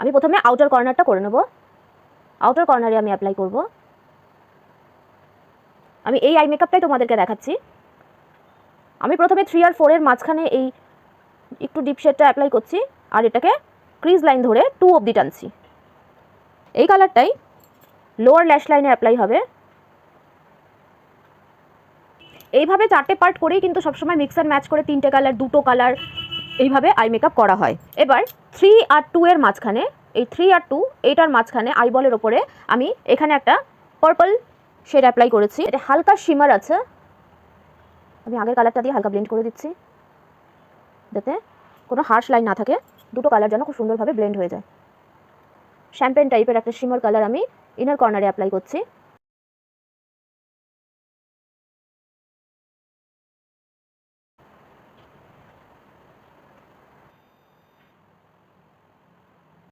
আমি প্রথমে আউটার কর্নারটা করে নেব। আউটার কর্নারে আমি অ্যাপ্লাই করব। আমি এই আই মেকআপটাই তোমাদেরকে দেখাচ্ছি। আমি প্রথমে 3 আর 4 এর মাঝখানে এই একটু ডিপ শেডটা অ্যাপ্লাই করছি, আর এটাকে ক্রিজ লাইন ধরে 2 অবধি টানছি। এই কালারটাই লোয়ার ল্যাশ লাইনে অ্যাপ্লাই হবে। এইভাবে 4টে পার্ট করেই কিন্তু সবসময় মিক্স অ্যান্ড ম্যাচ করে 3টে কালার, 2টো কালার এইভাবে আই মেকআপ করা হয়। এবার 3 আর 2 এর মাঝখানে, এই 3 আর 2 এইটার মাঝখানে আইবলের ওপরে আমি এখানে একটা পার্পল শেড অ্যাপ্লাই করেছি। এটা হালকা শিমার আছে। আমি আগের কালারটা দিয়ে হালকা ব্লেন্ড করে দিচ্ছি, যাতে কোনো হার্শ লাইন না থাকে, দুটো কালার যেন খুব সুন্দরভাবে ব্লেন্ড হয়ে যায়। শ্যাম্পেন টাইপের একটা শিমার কালার আমি ইনার কর্নারে অ্যাপ্লাই করছি।